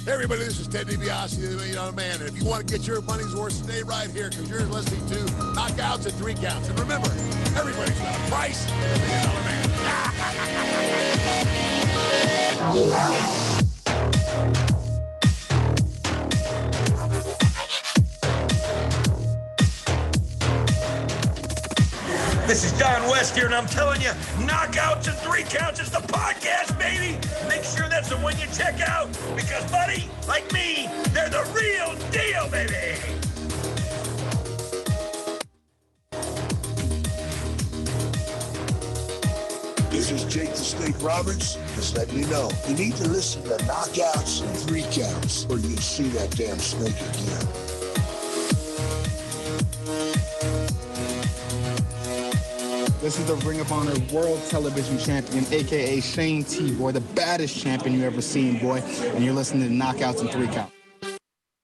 Hey everybody, this is Ted DiBiase, the $1 Million Man, and if you want to get your money's worth, stay right here, because you're listening to Knockouts and Three Counts. And remember, everybody's got a price and $1 Million Man. This is Don West here, and I'm telling you, Knockouts and Three Counts is the podcast, baby. Make sure that's the one you check out, because, buddy, like me, they're the real deal, baby. This is Jake the Snake Roberts. Just letting you know, you need to listen to Knockouts and Three Counts, or you'll see that damn snake again. This is the Ring of Honor World Television Champion, a.k.a. Shane T, boy, the baddest champion you ever seen, boy. And you're listening to Knockouts and Three Count.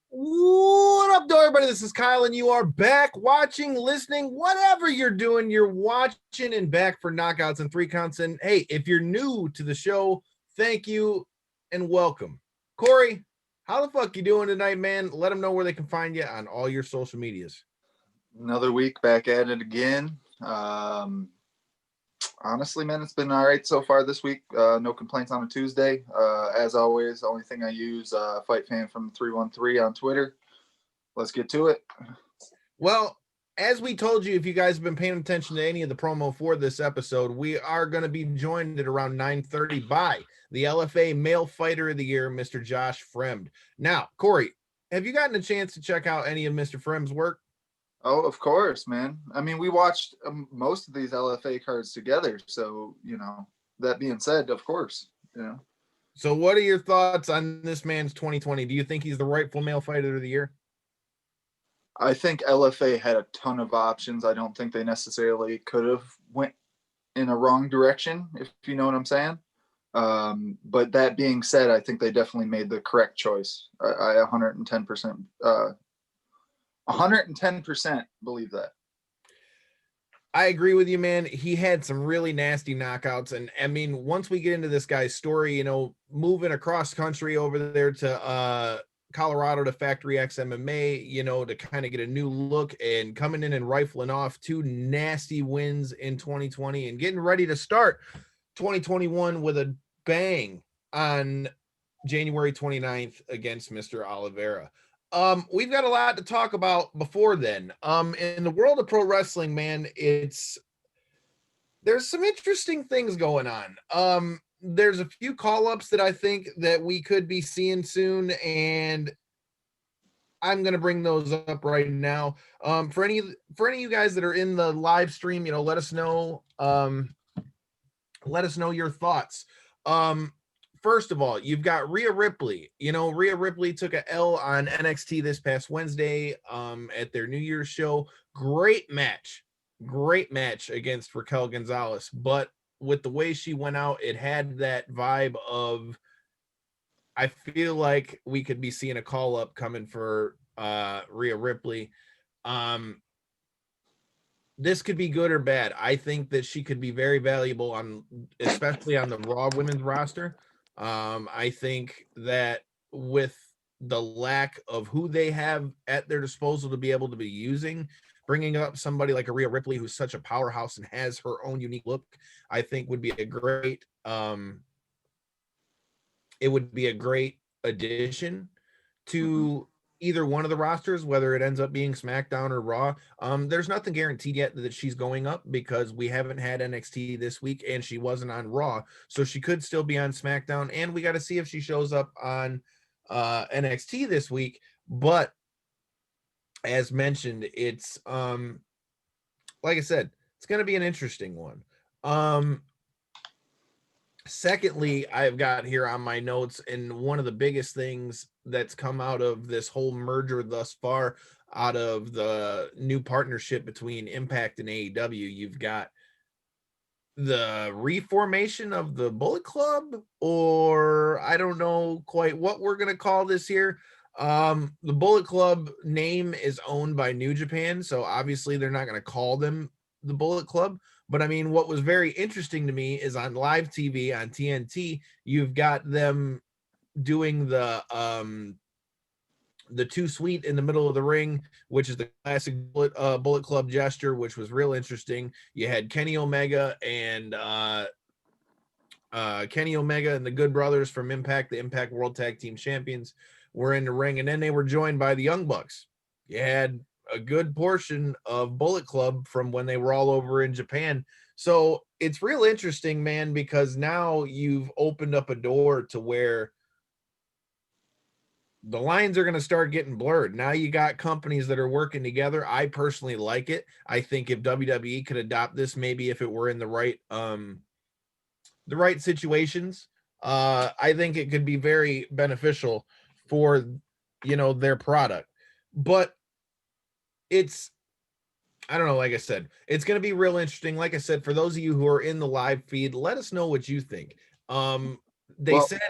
What up, everybody? This is Kyle, and you are back watching, listening, whatever you're doing. You're watching and back for Knockouts and Three Counts. And hey, if you're new to the show, thank you and welcome. Corey, how the fuck you doing tonight, man? Let them know where they can find you on all your social medias. Another week back at it again. Honestly, man, it's been all right so far this week. No complaints on a Tuesday. As always, the only thing I use, Fight Fan from 313 on Twitter. Let's get to it. Well, as we told you, if you guys have been paying attention to any of the promo for this episode, we are going to be joined at around 9:30 by the LFA Male Fighter of the Year, Mr. Josh Fremd. Now, Corey, have you gotten a chance to check out any of Mr. Fremd's work? Oh, of course, man. I mean, we watched most of these LFA cards together. So, that being said, of course, So what are your thoughts on this man's 2020? Do you think he's the rightful Male Fighter of the Year? I think LFA had a ton of options. I don't think they necessarily could have went in a wrong direction, if you know what I'm saying. But that being said, I think they definitely made the correct choice. I 110% believe that. I agree with you, man. He had some really nasty knockouts. And I mean, once we get into this guy's story, moving across country over there to Colorado to Factory X MMA, to kind of get a new look, and coming in and rifling off two nasty wins in 2020 and getting ready to start 2021 with a bang on January 29th against Mr. Oliveira. We've got a lot to talk about before then. In the world of pro wrestling, man, there's some interesting things going on. There's a few call-ups that I think that we could be seeing soon, and I'm going to bring those up right now. For any of you guys that are in the live stream, let us know. Let us know your thoughts. First of all, you've got Ria Ripley. Ria Ripley took a L on NXT this past Wednesday at their New Year's show. Great match against Raquel Gonzalez. But with the way she went out, it had that vibe of, I feel like we could be seeing a call up coming for Ria Ripley. This could be good or bad. I think that she could be very valuable especially on the Raw women's roster. I think that with the lack of who they have at their disposal to be able to be using, bringing up somebody like a Ria Ripley, who's such a powerhouse and has her own unique look, I think would be a great, it would be a great addition to either one of the rosters, whether it ends up being SmackDown or Raw. There's nothing guaranteed yet that she's going up, because we haven't had NXT this week and she wasn't on Raw. So she could still be on SmackDown, and we got to see if she shows up on NXT this week. But as mentioned, it's like I said, it's going to be an interesting one. Secondly, I've got here on my notes, and one of the biggest things that's come out of this whole merger thus far, out of the new partnership between Impact and AEW, you've got the reformation of the Bullet Club, or I don't know quite what we're going to call this here. The Bullet Club name is owned by New Japan, so obviously they're not going to call them the Bullet Club. But I mean, what was very interesting to me is on live TV on TNT, you've got them doing the two sweet in the middle of the ring, which is the classic Bullet Club gesture, which was real interesting. You had Kenny Omega and the Good Brothers from Impact, the Impact World Tag Team Champions, were in the ring, and then they were joined by the Young Bucks. You had a good portion of Bullet Club from when they were all over in Japan. So it's real interesting, man, because now you've opened up a door to where the lines are going to start getting blurred. Now you got companies that are working together. I personally like it. I think if WWE could adopt this, maybe if it were in the right situations, I think it could be very beneficial for, their product. But I don't know, like I said, it's going to be real interesting. Like I said, for those of you who are in the live feed, let us know what you think. They said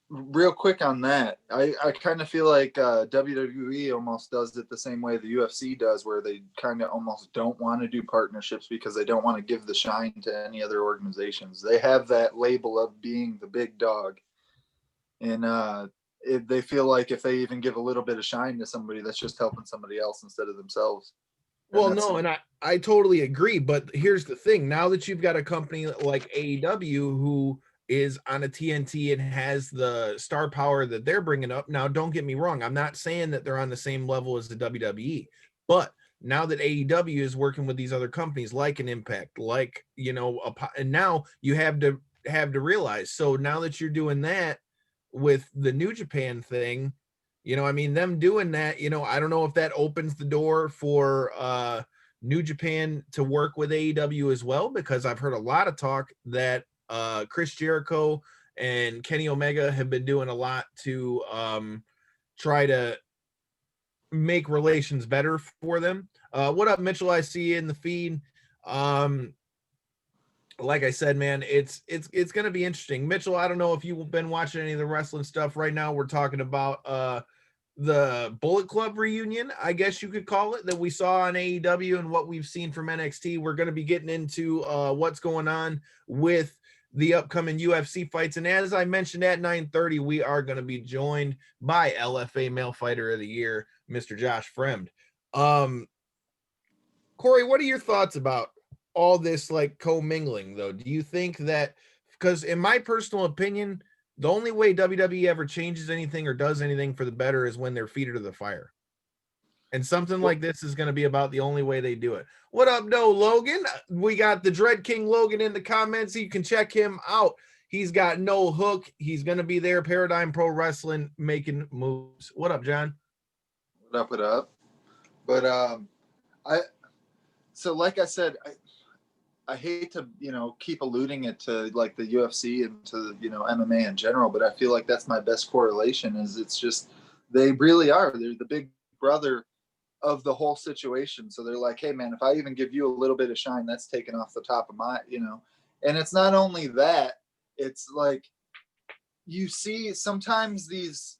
real quick on that, I kind of feel like WWE almost does it the same way the UFC does, where they kind of almost don't want to do partnerships because they don't want to give the shine to any other organizations. They have that label of being the big dog, and they feel like if they even give a little bit of shine to somebody, that's just helping somebody else instead of themselves. And I totally agree, but here's the thing. Now that you've got a company like AEW who is on a TNT and has the star power that they're bringing up. Now, don't get me wrong. I'm not saying that they're on the same level as the WWE, but now that AEW is working with these other companies like an Impact, like, and now you have to realize. So now that you're doing that with the New Japan thing, them doing that, I don't know if that opens the door for New Japan to work with AEW as well, because I've heard a lot of talk that Chris Jericho and Kenny Omega have been doing a lot to try to make relations better for them. What up, Mitchell? I see you in the feed. Like I said, man, it's going to be interesting. Mitchell, I don't know if you've been watching any of the wrestling stuff right now. We're talking about the Bullet Club reunion, I guess you could call it, that we saw on AEW and what we've seen from NXT. We're going to be getting into what's going on with the upcoming UFC fights. And as I mentioned at 9:30, we are going to be joined by LFA Male Fighter of the Year, Mr. Josh Fremd. Corey, what are your thoughts about all this like commingling though? Do you think that, because in my personal opinion, the only way WWE ever changes anything or does anything for the better is when their feet are to the fire. And something like this is going to be about the only way they do it. What up, no Logan? We got the Dread King Logan in the comments. You can check him out. He's got no hook. He's going to be there, Paradigm Pro Wrestling, making moves. What up, John? What up? But like I said, I hate to, keep alluding it to like the UFC and to, MMA in general, but I feel like that's my best correlation is it's just, they really are. They're the big brother of the whole situation. So they're like, hey man, if I even give you a little bit of shine, that's taken off the top of my, and it's not only that, it's like, you see sometimes these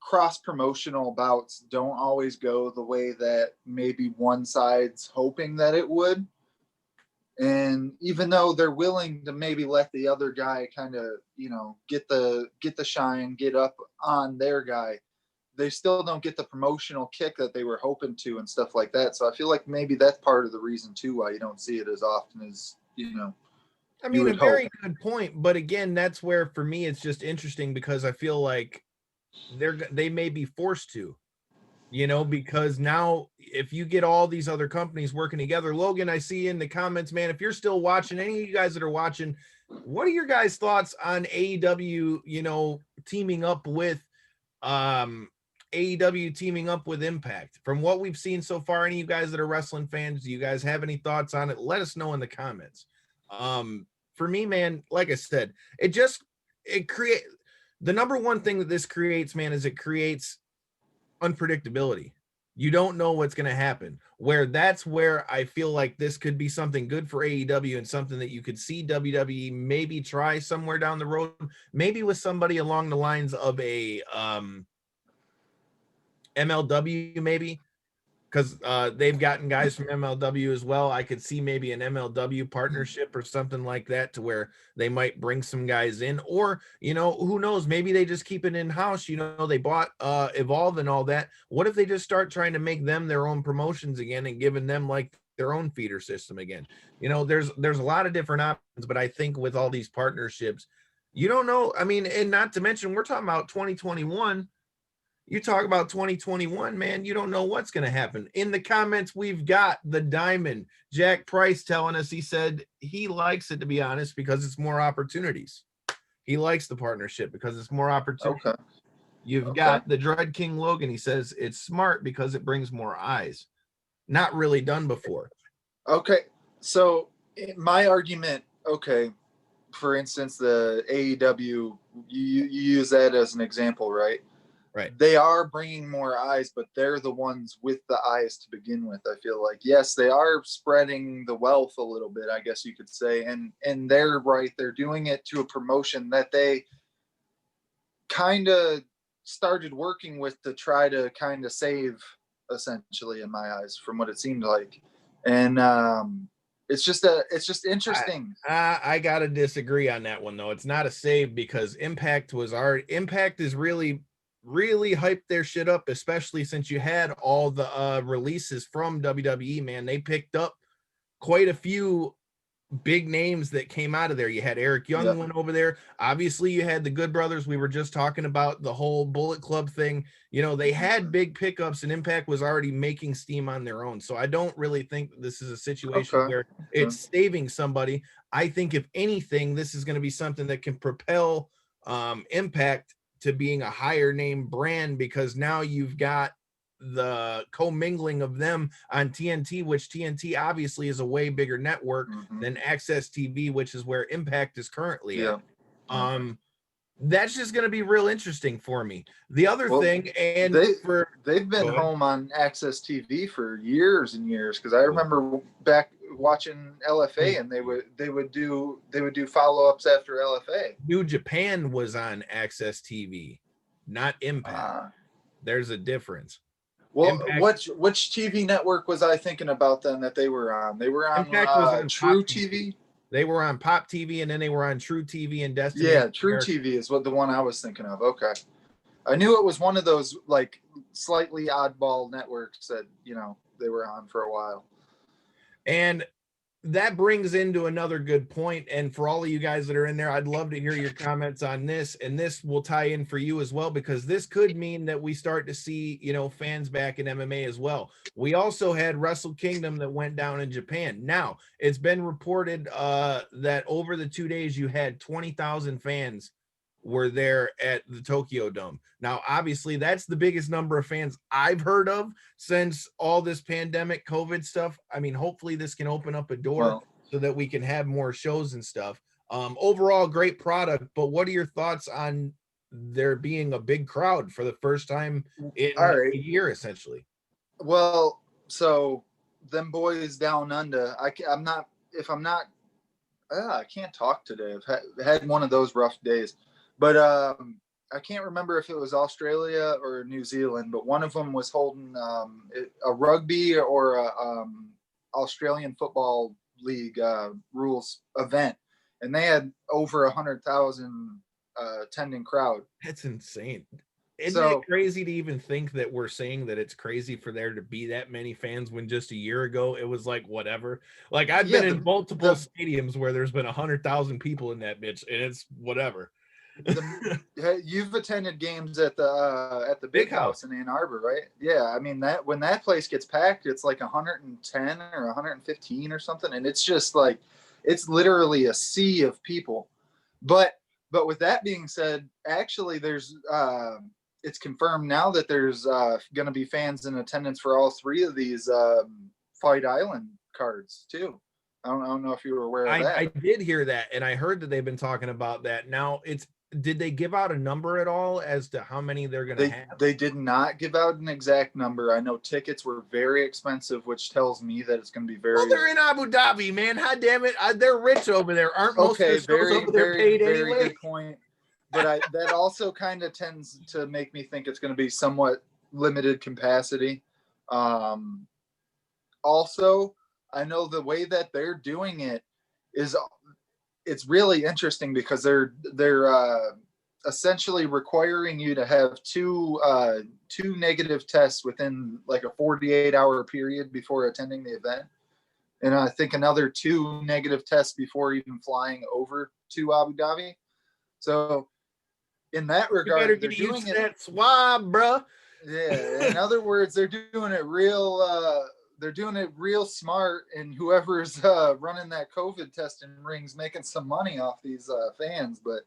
cross promotional bouts don't always go the way that maybe one side's hoping that it would. And even though they're willing to maybe let the other guy kind of, get the shine, get up on their guy, they still don't get the promotional kick that they were hoping to and stuff like that. So I feel like maybe that's part of the reason too why you don't see it as often as, I mean, a very good point. But again, that's where for me it's just interesting because I feel like they may be forced to, because now if you get all these other companies working together, Logan, I see in the comments, man, if you're still watching, any of you guys that are watching, what are your guys' thoughts on AEW, teaming up with Impact? From what we've seen so far, any of you guys that are wrestling fans, do you guys have any thoughts on it? Let us know in the comments. For me, man, like I said, the number one thing that this creates, man, is it creates unpredictability. You don't know what's going to happen. That's where I feel like this could be something good for AEW and something that you could see WWE maybe try somewhere down the road, maybe with somebody along the lines of a MLW, maybe, because they've gotten guys from MLW as well. I could see maybe an MLW partnership or something like that, to where they might bring some guys in, or, you know, who knows, maybe they just keep it in house. You know, they bought Evolve and all that. What if they just start trying to make them their own promotions again and giving them like their own feeder system again? You know, there's a lot of different options, but I think with all these partnerships, you don't know. I mean, and not to mention, we're talking about 2021. You talk about 2021, man, you don't know what's going to happen. In the comments, we've got the Diamond, Jack Price, telling us, he said he likes it, to be honest, because it's more opportunities. He likes the partnership because it's more opportunities. Okay. You've got the Dread King Logan. He says it's smart because it brings more eyes. Not really done before. Okay. So my argument, okay, for instance, the AEW, you use that as an example, right? Right. They are bringing more eyes, but they're the ones with the eyes to begin with. I feel like, yes, they are spreading the wealth a little bit, I guess you could say. And they're right. They're doing it to a promotion that they kind of started working with to try to kind of save, essentially, in my eyes, from what it seemed like. And it's just interesting. I gotta disagree on that one, though. It's not a save, because Impact is really hyped their shit up, especially since you had all the releases from WWE, man. They picked up quite a few big names that came out of there. You had Eric Young went over there. Obviously, you had the Good Brothers. We were just talking about the whole Bullet Club thing. You know, they had big pickups, and Impact was already making steam on their own. So I don't really think that this is a situation where it's saving somebody. I think, if anything, this is going to be something that can propel Impact to being a higher name brand, because now you've got the commingling of them on TNT, which TNT obviously is a way bigger network than Access TV, which is where Impact is currently at. That's just going to be real interesting for me. The other thing, and they've been home on Access TV for years and years, because I remember back watching LFA, and they would do follow-ups after LFA. New Japan was on Access TV, not Impact. There's a difference. Well, Impact, which TV network was I thinking about then that they were on? They were on, True TV. They were on Pop TV, and then they were on True TV and Destiny. Yeah, True TV is what the one I was thinking of. Okay. I knew it was one of those like slightly oddball networks that, you know, they were on for a while. And that brings into another good point. And for all of you guys that are in there, I'd love to hear your comments on this. And this will tie in for you as well, because this could mean that we start to see, you know, fans back in MMA as well. We also had Wrestle Kingdom that went down in Japan. Now, it's been reported that over the 2 days, you had 20,000 fans were there at the Tokyo Dome. Now, obviously, that's the biggest number of fans I've heard of since all this pandemic COVID stuff. I mean, hopefully this can open up a door so that we can have more shows and stuff. Overall, great product, but what are your thoughts on there being a big crowd for the first time in a year, essentially? Well, so them boys down under, I can't talk today. I've had one of those rough days. But I can't remember if it was Australia or New Zealand, but one of them was holding a rugby or a Australian Football League rules event, and they had over 100,000 attending crowd. That's insane. Isn't it crazy to even think that we're saying that it's crazy for there to be that many fans when just a year ago it was like whatever? Like, I've been in multiple stadiums where there's been 100,000 people in that bitch, and it's whatever. You've attended games at the Big House in Ann Arbor, right? Yeah, I mean, that when that place gets packed, it's like 110 or 115 or something, and it's just like it's literally a sea of people. But with that being said, actually, there's it's confirmed now that there's going to be fans in attendance for all three of these Fight Island cards too. I don't know if you were aware of that. I did hear that, and I heard that they've been talking about that. Now, did they give out a number at all as to how many they're going to have? They did not give out an exact number. I know tickets were very expensive, which tells me that it's going to be very. Well, they're in Abu Dhabi, man. God damn it, they're rich over there. Aren't most of the shows over there paid anyway? Very good point. But that also kind of tends to make me think it's going to be somewhat limited capacity. Also, I know the way that they're doing it is it's really interesting because they're essentially requiring you to have two negative tests within like a 48-hour period before attending the event, and I think another 2 negative tests before even flying over to Abu Dhabi. So in that regard, you better they're get doing used to it. that swab, bruh. Yeah. In other words, they're doing it real. They're doing it real smart, and whoever's running that COVID testing ring's making some money off these fans. But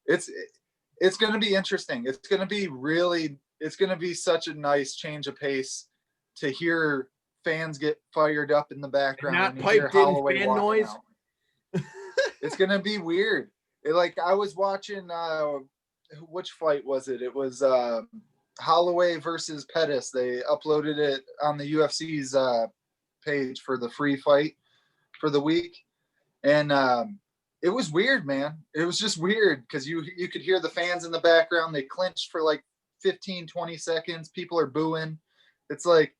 it's going to be interesting. It's going to be such a nice change of pace to hear fans get fired up in the background Not when you hear piped in Holloway fan walking noise. out. It's going to be weird. I was watching, which fight was it? It was Holloway versus Pettis. They uploaded it on the UFC's page for the free fight for the week. And it was weird, man. It was just weird because you could hear the fans in the background. They clinched for like 15, 20 seconds. People are booing. It's like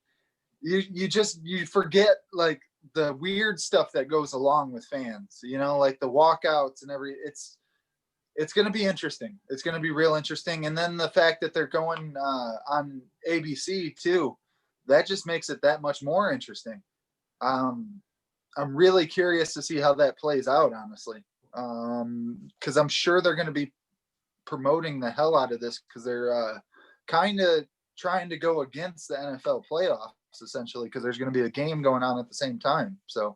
you forget like the weird stuff that goes along with fans, like the walkouts and it's going to be interesting. It's going to be real interesting. And then the fact that they're going on ABC too, that just makes it that much more interesting. I'm really curious to see how that plays out, honestly. Because I'm sure they're going to be promoting the hell out of this because they're kind of trying to go against the NFL playoffs, essentially, because there's going to be a game going on at the same time. So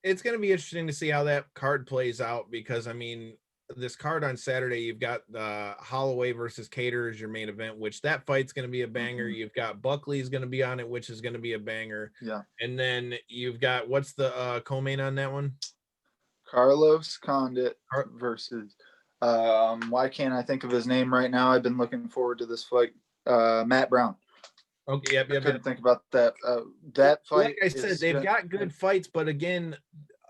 it's going to be interesting to see how that card plays out because, I mean, this card on Saturday, you've got Holloway versus Cater as your main event, which that fight's going to be a banger. Mm-hmm. You've got Buckley's going to be on it, which is going to be a banger. Yeah. And then you've got, what's the co-main on that one? Carlos Condit versus, why can't I think of his name right now? I've been looking forward to this fight. Matt Brown. Okay, yep. Couldn't think about that. That fight. Like I said, they've got good fights, but again,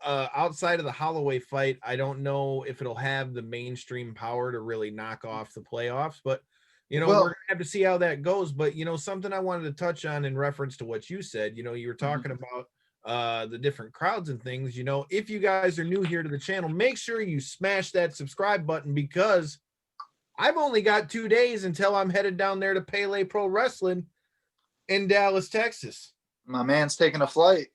outside of the Holloway fight, I don't know if it'll have the mainstream power to really knock off the playoffs, but we're gonna have to see how that goes. But something I wanted to touch on in reference to what you said, you were talking about the different crowds and things. If you guys are new here to the channel, make sure you smash that subscribe button because I've only got 2 days until I'm headed down there to Pele Pro Wrestling in Dallas, Texas. My man's taking a flight.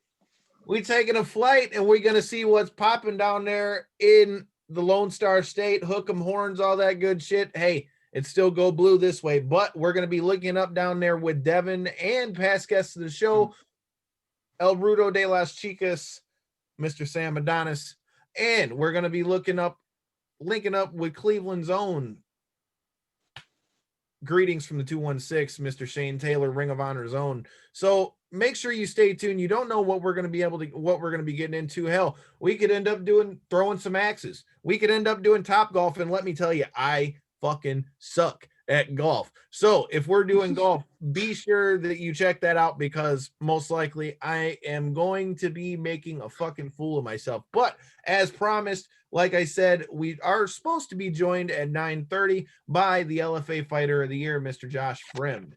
We taking a flight and we're going to see what's popping down there in the Lone Star State, hook 'em horns, all that good shit. Hey, it's still go blue this way, but we're going to be looking up down there with Devin and past guests of the show, El Rudo de las Chicas, Mr. Sam Adonis, and we're going to be linking up with Cleveland's own. Greetings from the 216, Mr. Shane Taylor, Ring of Honor's own. So make sure you stay tuned. You don't know what we're going to be getting into. Hell, we could end up throwing some axes. We could end up doing Top Golf. And let me tell you, I fucking suck at golf. So if we're doing golf, be sure that you check that out because most likely I am going to be making a fucking fool of myself. But as promised, like I said, we are supposed to be joined at 9:30 by the LFA Fighter of the Year, Mr. Josh Fremd.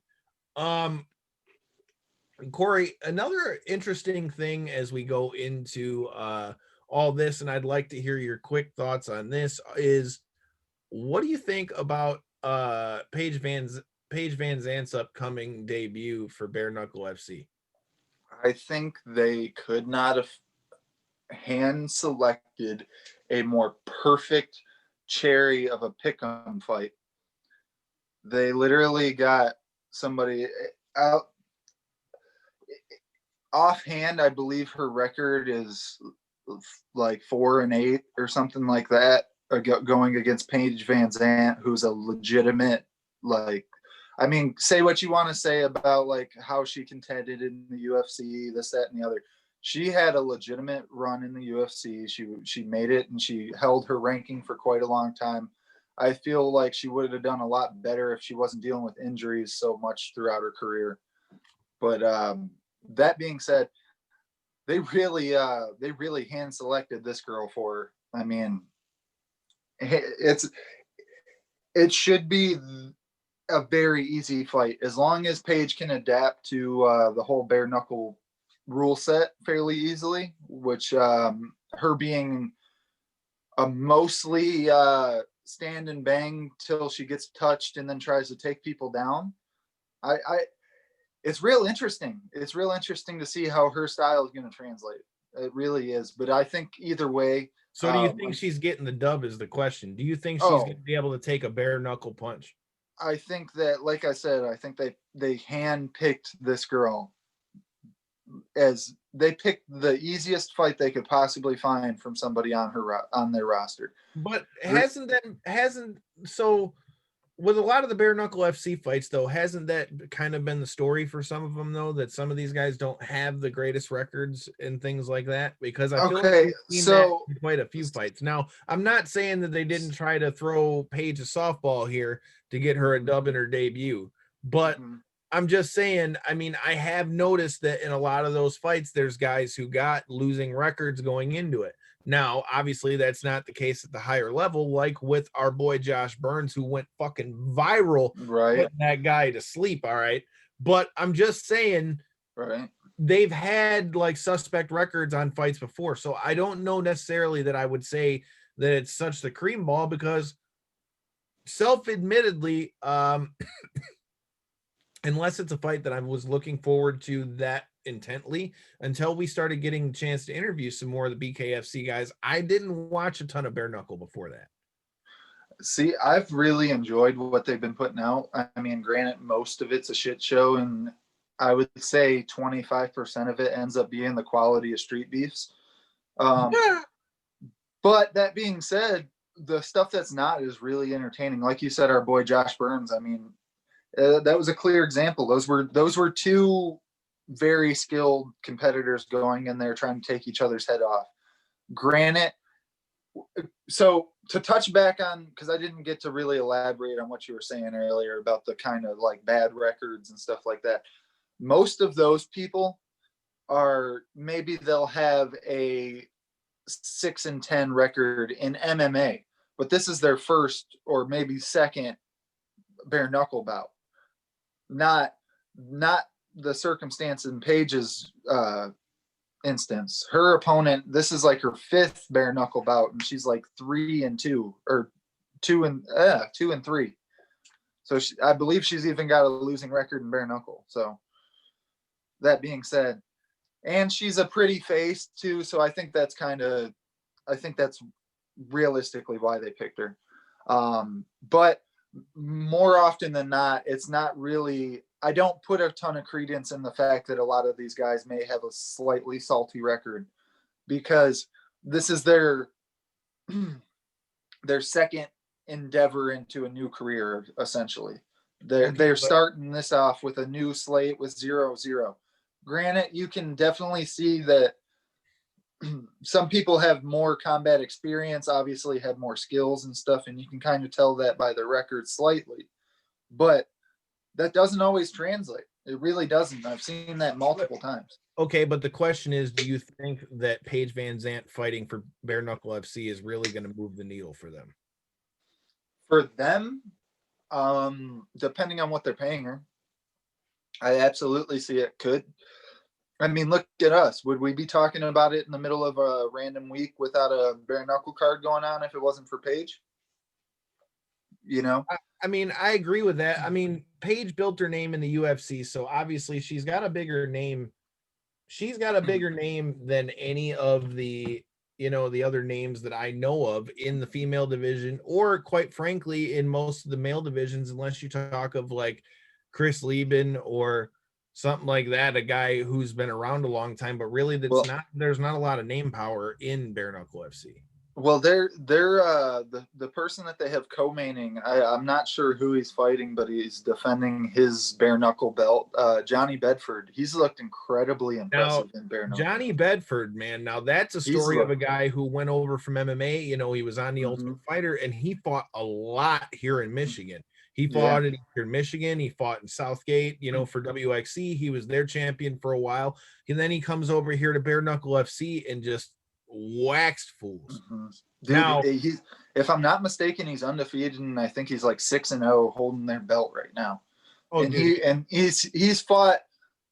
Corey, another interesting thing as we go into all this, and I'd like to hear your quick thoughts on this, is what do you think about Paige Van Zandt's upcoming debut for Bare Knuckle FC? I think they could not have hand selected a more perfect cherry of a pick'em fight. They literally got somebody out. Offhand, I believe her record is like 4-8 or something like that, going against Paige Van Zandt, who's a legitimate, say what you want to say about like how she contended in the UFC, this, that, and the other. She had a legitimate run in the UFC. She made it and she held her ranking for quite a long time. I feel like she would have done a lot better if she wasn't dealing with injuries so much throughout her career. But that being said, they really hand selected this girl for her. I mean, it should be a very easy fight as long as Paige can adapt to the whole bare knuckle rule set fairly easily, which her being a mostly stand and bang till she gets touched and then tries to take people down. I it's real interesting. It's real interesting to see how her style is going to translate. It really is. But I think either way. So do you think she's getting the dub is the question. Do you think she's going to be able to take a bare knuckle punch? I think that, like I said, I think they handpicked this girl as they picked the easiest fight they could possibly find from somebody on their roster. But so with a lot of the bare knuckle FC fights though, hasn't that kind of been the story for some of them though, that some of these guys don't have the greatest records and things like that? Because I feel like we've seen that in quite a few fights. Now, I'm not saying that they didn't try to throw Paige a softball here to get her a dub in her debut, but I'm just saying, I mean, I have noticed that in a lot of those fights, there's guys who got losing records going into it. Now, obviously, that's not the case at the higher level, like with our boy Josh Burns, who went fucking viral, putting that guy to sleep. All right. But I'm just saying, they've had like suspect records on fights before. So I don't know necessarily that I would say that it's such the cream ball, because self-admittedly, unless it's a fight that I was looking forward to that intently, until we started getting a chance to interview some more of the BKFC guys, I didn't watch a ton of bare knuckle before that. See, I've really enjoyed what they've been putting out. I mean, granted, most of it's a shit show, and I would say 25% of it ends up being the quality of street beefs. But that being said, the stuff that's not is really entertaining. Like you said, our boy Josh Burns, I mean, that was a clear example. Those were two very skilled competitors going in there trying to take each other's head off. Granted, so to touch back on, because I didn't get to really elaborate on what you were saying earlier about the kind of like bad records and stuff like that. Most of those people are, maybe they'll have a 6-10 record in MMA, but this is their first or maybe second bare knuckle bout. Not the circumstance in Paige's instance. Her opponent, this is like her 5th bare knuckle bout, and she's like 3-2 or 2-3. So I believe she's even got a losing record in bare knuckle. So that being said, and she's a pretty face too. So I think that's realistically why they picked her. But more often than not, it's not really, I don't put a ton of credence in the fact that a lot of these guys may have a slightly salty record, because this is their second endeavor into a new career, essentially. They're starting this off with a new slate with 0-0. Granted, you can definitely see that some people have more combat experience, obviously have more skills and stuff, and you can kind of tell that by their record slightly. But that doesn't always translate. It really doesn't. I've seen that multiple times. Okay, but the question is, do you think that Paige Van Zandt fighting for Bare Knuckle FC is really going to move the needle for them? For them, depending on what they're paying her, I absolutely see it could. I mean, look at us. Would we be talking about it in the middle of a random week without a bare knuckle card going on if it wasn't for Paige? You know? I mean, I agree with that. I mean, Paige built her name in the UFC, so obviously she's got a bigger name. She's got a bigger name than any of the, the other names that I know of in the female division, or quite frankly, in most of the male divisions, unless you talk of like Chris Lieben or something like that, a guy who's been around a long time, but really there's not a lot of name power in Bare Knuckle FC. Well, they're the person that they have co-maining, I'm not sure who he's fighting, but he's defending his bare knuckle belt. Johnny Bedford. He's looked incredibly impressive in bare knuckle. Johnny Bedford, man. Now that's a story of a guy who went over from MMA. He was on the Ultimate Fighter, and he fought a lot here in Michigan. He fought in Michigan. He fought in Southgate, for WXC. He was their champion for a while. And then he comes over here to Bare Knuckle FC and just waxed fools. Mm-hmm. Dude, Now, he's, if I'm not mistaken, he's undefeated, and I think he's like 6-0 holding their belt right now. oh, And dude, he's fought.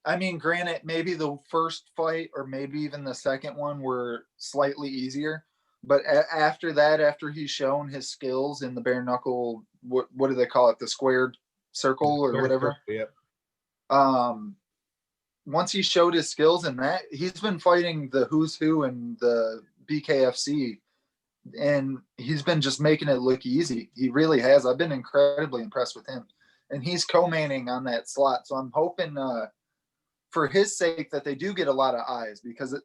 I mean, granted, maybe the first fight or maybe even the second one were slightly easier, but after that, after he's shown his skills in the bare knuckle, what do they call it, the squared circle or whatever? Yep. Once he showed his skills in that, he's been fighting the who's who in the BKFC, and he's been just making it look easy. He really has. I've been incredibly impressed with him, and he's co-manning on that slot. So I'm hoping for his sake that they do get a lot of eyes, because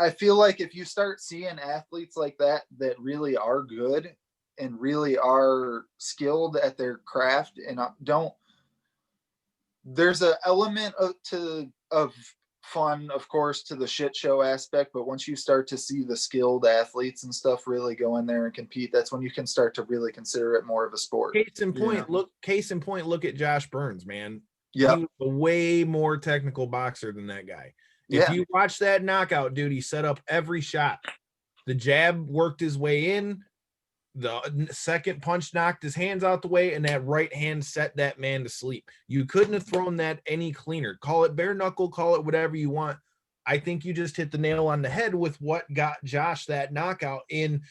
I feel like if you start seeing athletes like that really are good and really are skilled at their craft and there's an element of fun, of course, to the shit show aspect, but once you start to see the skilled athletes and stuff really go in there and compete, that's when you can start to really consider it more of a sport. Case in point, look at Josh Burns, man. Yeah, He was a way more technical boxer than that guy. If Yeah. you watch that knockout, dude, he set up every shot. The jab worked his way in. The second punch knocked his hands out the way, and that right hand set that man to sleep. You couldn't have thrown that any cleaner. Call it bare knuckle, call it whatever you want. I think you just hit the nail on the head with what got Josh that knockout in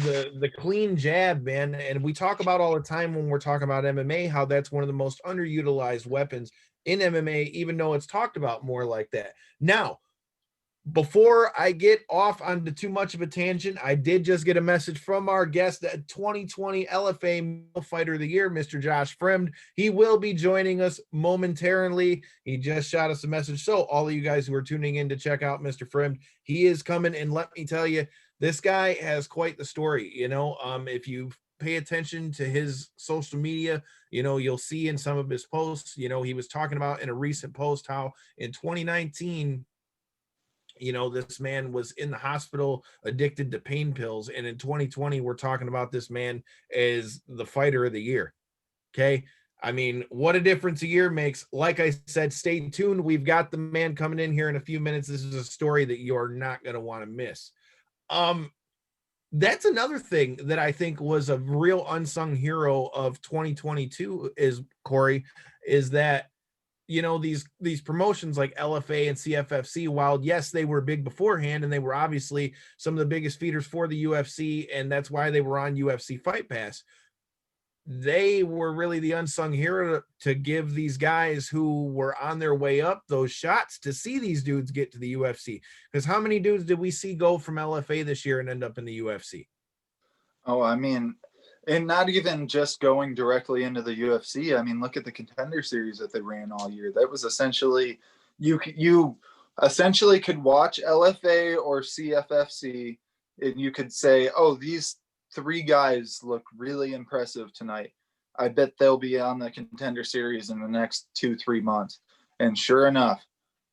the clean jab, man. And we talk about all the time when we're talking about MMA, how that's one of the most underutilized weapons in MMA, even though it's talked about more like that. Now, before I get off onto too much of a tangent, I did just get a message from our guest, the 2020 LFA Male Fighter of the Year, Mr. Josh Fremd. He will be joining us momentarily. He just shot us a message. So all of you guys who are tuning in to check out Mr. Fremd, he is coming. And let me tell you, this guy has quite the story. You know, if you pay attention to his social media, you know, you'll see in some of his posts, you know, he was talking about in a recent post how in 2019, you know, this man was in the hospital addicted to pain pills. And in 2020, we're talking about this man as the fighter of the year. Okay. I mean, what a difference a year makes. Like I said, stay tuned. We've got the man coming in here in a few minutes. This is a story that you're not going to want to miss. That's another thing that I think was a real unsung hero of 2022 is, Corey, is that, you know, these promotions like LFA and CFFC, while yes, they were big beforehand and they were obviously some of the biggest feeders for the UFC, and that's why they were on UFC Fight Pass, they were really the unsung hero to give these guys who were on their way up those shots to see these dudes get to the UFC. Because how many dudes did we see go from LFA this year and end up in the UFC? Oh, I mean, and not even just going directly into the UFC. I mean, look at the Contender Series that they ran all year. That was essentially, you essentially could watch LFA or CFFC, and you could say, oh, these three guys look really impressive tonight. I bet they'll be on the Contender Series in the next 2-3 months. And sure enough,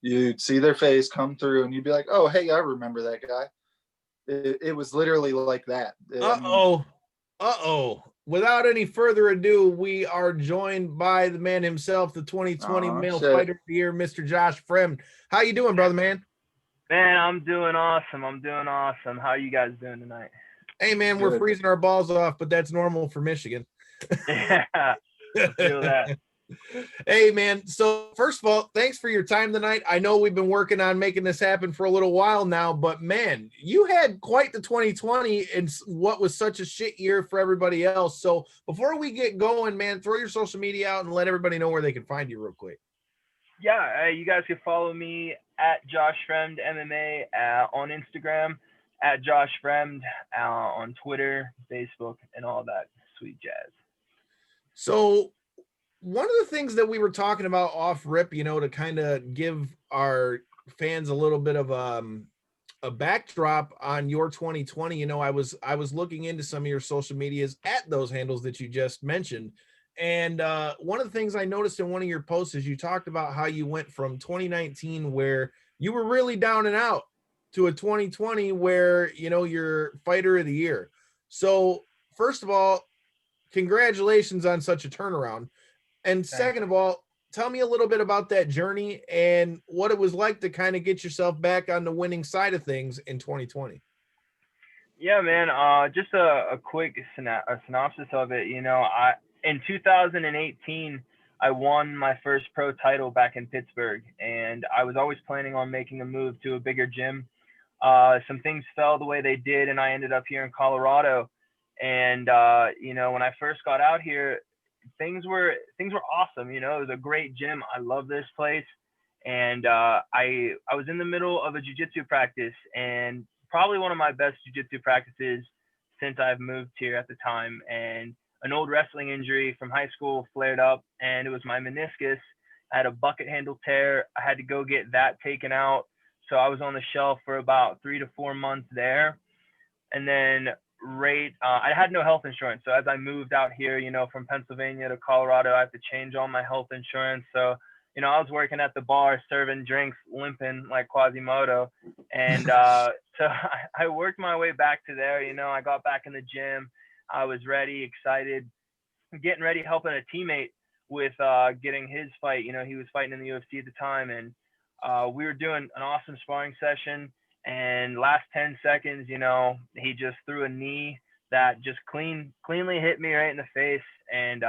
you'd see their face come through, and you'd be like, oh, hey, I remember that guy. It was literally like that. Without any further ado, we are joined by the man himself, the 2020 Male Fighter of the Year, Mr. Josh Fremd. How you doing, brother, man? Man, I'm doing awesome. How are you guys doing tonight? Hey, man, we're freezing our balls off, but that's normal for Michigan. Yeah, I feel that. Hey, man. So first of all, thanks for your time tonight. I know we've been working on making this happen for a little while now, but man, you had quite the 2020 and what was such a shit year for everybody else. So before we get going, man, throw your social media out and let everybody know where they can find you real quick. Yeah, you guys can follow me at Josh Fremd MMA on Instagram, at Josh Fremd on Twitter, Facebook, and all that sweet jazz. So one of the things that we were talking about off rip, you know, to kind of give our fans a little bit of a backdrop on your 2020, you know, I was looking into some of your social medias at those handles that you just mentioned. And one of the things I noticed in one of your posts is you talked about how you went from 2019 where you were really down and out to a 2020 where, you know, you're fighter of the year. So first of all, congratulations on such a turnaround. And second of all, tell me a little bit about that journey and what it was like to kind of get yourself back on the winning side of things in 2020. Yeah, man. Just a quick synopsis of it. In 2018, I won my first pro title back in Pittsburgh, and I was always planning on making a move to a bigger gym. Some things fell the way they did, and I ended up here in Colorado. And when I first got out here, things were awesome. It was a great gym. I love this place, and I was in the middle of a jiu-jitsu practice, and probably one of my best jiu-jitsu practices since I've moved here at the time. And an old wrestling injury from high school flared up, and it was my meniscus. I had a bucket handle tear. I had to go get that taken out. So I was on the shelf for about 3 to 4 months there. And then I had no health insurance. So as I moved out here, from Pennsylvania to Colorado, I had to change all my health insurance. So, I was working at the bar, serving drinks, limping like Quasimodo. And so I worked my way back to there. I got back in the gym. I was ready, excited, getting ready, helping a teammate with getting his fight. He was fighting in the UFC at the time. And we were doing an awesome sparring session. And last 10 seconds, he just threw a knee that just cleanly hit me right in the face. And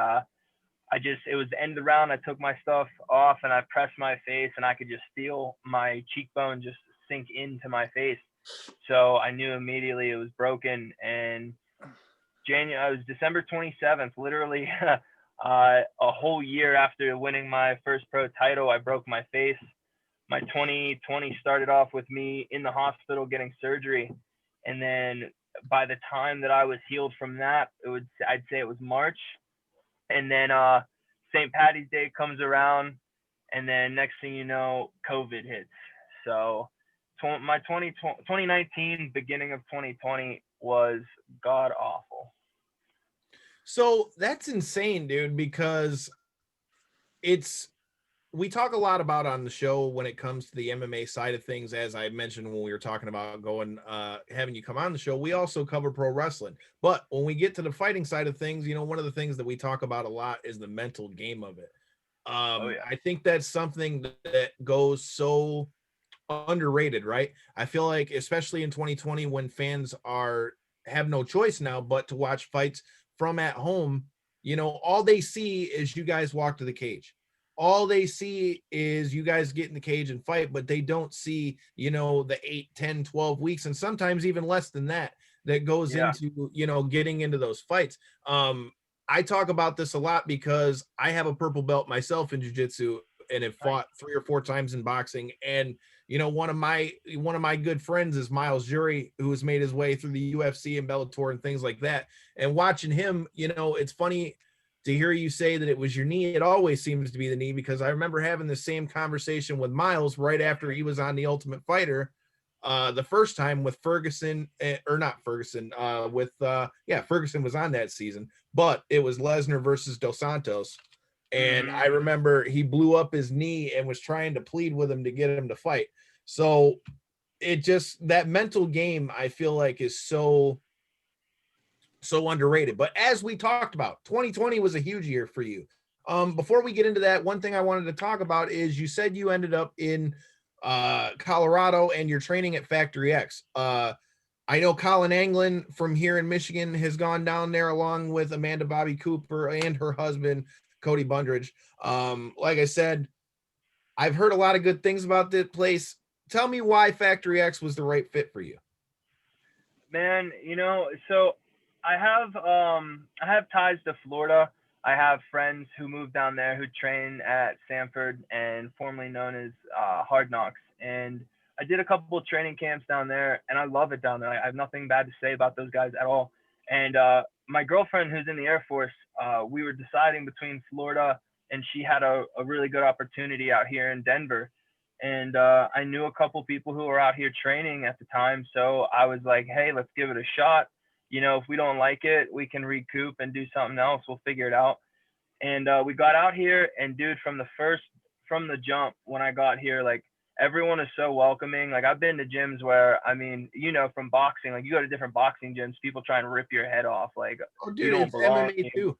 it was the end of the round. I took my stuff off and I pressed my face, and I could just feel my cheekbone just sink into my face. So I knew immediately it was broken. And it was December 27th, literally a whole year after winning my first pro title, I broke my face. My 2020 started off with me in the hospital getting surgery. And then by the time that I was healed from that, I'd say it was March. And then St. Patty's Day comes around, and then next thing you know, COVID hits. So my 2019, beginning of 2020 was god awful. So that's insane, dude, because we talk a lot about on the show when it comes to the MMA side of things. As I mentioned when we were talking about having you come on the show, we also cover pro wrestling. But when we get to the fighting side of things, one of the things that we talk about a lot is the mental game of it. I think that's something that goes so underrated, right? I feel like, especially in 2020, when fans have no choice now but to watch fights from at home, all they see is you guys walk to the cage. All they see is you guys get in the cage and fight, but they don't see, the 8, 10, 12 weeks, and sometimes even less than that goes into, getting into those fights. I talk about this a lot because I have a purple belt myself in jiu-jitsu and have fought 3 or 4 times in boxing. And, one of my good friends is Miles Jury, who has made his way through the UFC and Bellator and things like that. And watching him, it's funny to hear you say that it was your knee. It always seems to be the knee, because I remember having the same conversation with Miles right after he was on The Ultimate Fighter, the first time with Ferguson, Ferguson was on that season, but it was Lesnar versus Dos Santos. And I remember he blew up his knee and was trying to plead with him to get him to fight. So that mental game, I feel like, is so underrated. But as we talked about, 2020 was a huge year for you. Before we get into that, one thing I wanted to talk about is you said you ended up in Colorado and you're training at Factory X. I know Colin Anglin from here in Michigan has gone down there along with Amanda Bobby Cooper and her husband, Cody Bundridge. Like I said, I've heard a lot of good things about this place. Tell me why Factory X was the right fit for you. Man, so I have ties to Florida. I have friends who moved down there who train at Sanford, and formerly known as Hard Knocks. And I did a couple of training camps down there, and I love it down there. I have nothing bad to say about those guys at all. And my girlfriend, who's in the Air Force, we were deciding between Florida, and she had a really good opportunity out here in Denver. And I knew a couple people who were out here training at the time. So I was like, hey, let's give it a shot. If we don't like it, we can recoup and do something else. We'll figure it out. And we got out here, and dude, from the jump, when I got here, like, everyone is so welcoming. Like, I've been to gyms where, from boxing, like, you go to different boxing gyms, people try and rip your head off. Like, oh, dude, you don't it's belong MMA too.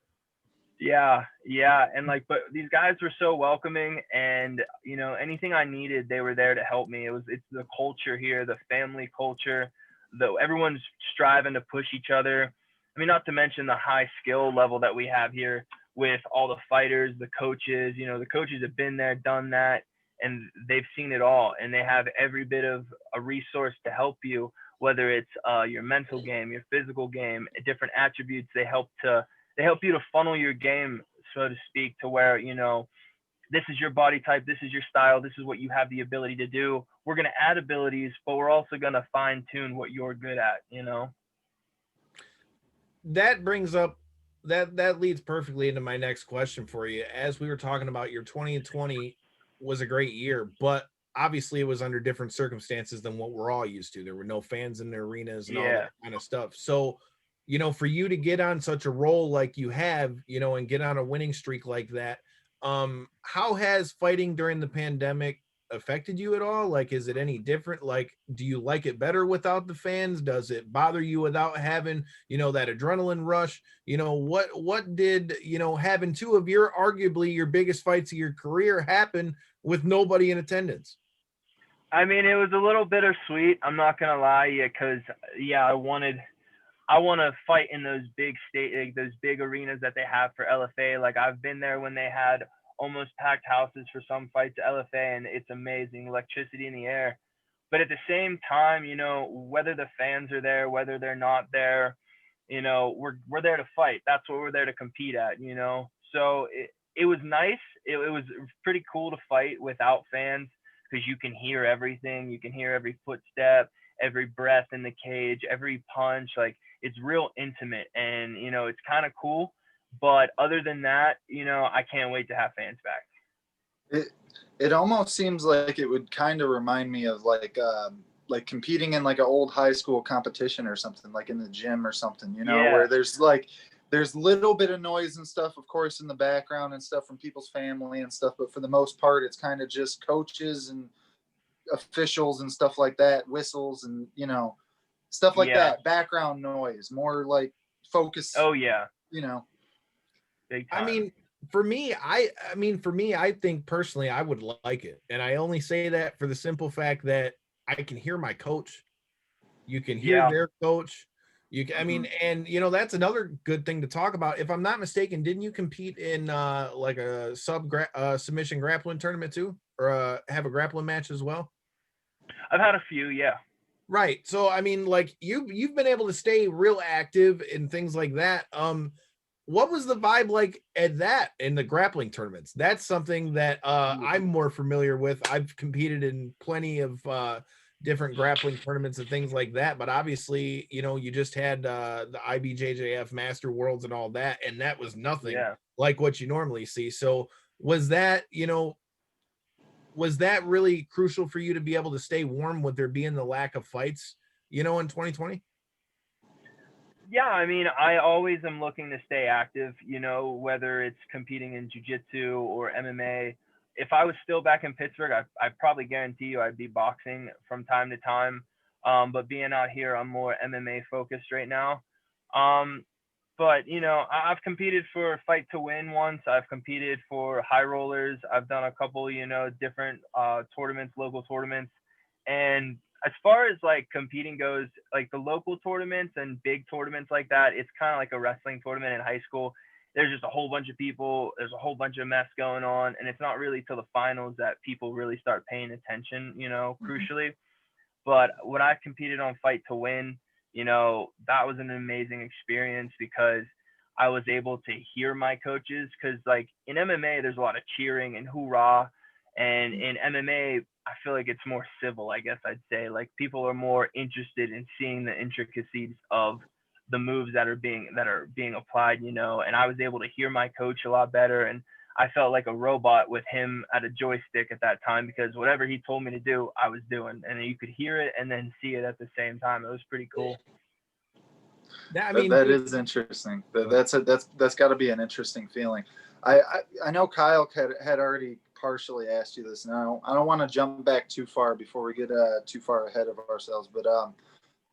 Yeah, and like, but these guys were so welcoming, and you know, anything I needed, they were there to help me. It's the culture here, the family culture, though everyone's striving to push each other. I mean, not to mention the high skill level that we have here with all the fighters, the coaches. You know, the coaches have been there, done that, and they've seen it all, and they have every bit of a resource to help you, whether it's your mental game, your physical game, different attributes. They help you to funnel your game, so to speak, to where, you know, this is your body type, this is your style, this is what you have the ability to do. We're going to add abilities, but we're also going to fine tune what you're good at, you know? That brings up that leads perfectly into my next question for you. As we were talking about, your 2020 was a great year, but obviously it was under different circumstances than what we're all used to. There were no fans in the arenas and all Yeah. that kind of stuff. So, you know, for you to get on such a roll like you have, you know, and get on a winning streak like that, how has fighting during the pandemic affected you at all? Like, is it any different? Like, do you like it better without the fans? Does it bother you without having, you know, that adrenaline rush? You know, what did, you know, having two of your arguably your biggest fights of your career happen with nobody in attendance? I mean, it was a little bittersweet. I'm not going to lie, yeah, because, yeah, I want to fight in those big like, those big arenas that they have for LFA. Like, I've been there when they had almost packed houses for some fights at LFA, and it's amazing, electricity in the air. But at the same time, you know, whether the fans are there, whether they're not there, you know, we're there to fight. That's what we're there to compete at, you know. So it was nice. It was pretty cool to fight without fans, because you can hear everything. You can hear every footstep, every breath in the cage, every punch. Like, it's real intimate, and you know, it's kind of cool. But other than that, you know, I can't wait to have fans back. It almost seems like it would kind of remind me of like competing in like an old high school competition or something, like in the gym or something, you know, Yeah. where there's little bit of noise and stuff, of course, in the background and stuff from people's family and stuff, but for the most part, it's kind of just coaches and officials and stuff like that, whistles and, you know, stuff like Yeah. that, background noise, more like focus, Oh yeah, you know. big time. I mean, for me, I think personally I would like it. And I only say that for the simple fact that I can hear my coach. You can hear Yeah. their coach. I mean, and you know, that's another good thing to talk about. If I'm not mistaken, didn't you compete in like a submission grappling tournament too? Or have a grappling match as well? I've had a few, yeah. Right. So I mean, like you've been able to stay real active and things like that. What was the vibe like at that in the grappling tournaments? That's something that I'm more familiar with. I've competed in plenty of different grappling tournaments and things like that, but obviously, you know, you just had the IBJJF Master Worlds and all that, and that was nothing Yeah. like what you normally see. So was that, you know, was that really crucial for you to be able to stay warm with there being the lack of fights, you know, in 2020? Yeah, I mean, I always am looking to stay active, you know, whether it's competing in jiu-jitsu or MMA. If I was still back in Pittsburgh, I probably guarantee you I'd be boxing from time to time. But being out here, I'm more MMA focused right now. Um, but, you know, I've competed for Fight to Win once. I've competed for High Rollers. I've done a couple, you know, different tournaments, local tournaments. And as far as like competing goes, like the local tournaments and big tournaments like that, it's kind of like a wrestling tournament in high school. There's just a whole bunch of people, there's a whole bunch of mess going on, and it's not really till the finals that people really start paying attention, you know, crucially. But when I competed on Fight to Win, you know, that was an amazing experience because I was able to hear my coaches. Because like in MMA, there's a lot of cheering and hoorah, and in MMA, I feel like it's more civil. I guess I'd say like people are more interested in seeing the intricacies of the moves that are being applied, you know. And I was able to hear my coach a lot better, and I felt like a robot with him at a joystick at that time because whatever he told me to do, I was doing, and you could hear it and then see it at the same time. It was pretty cool. I mean, that is interesting. That's got to be an interesting feeling. I know Kyle had already partially asked you this, and I don't want to jump back too far before we get too far ahead of ourselves. But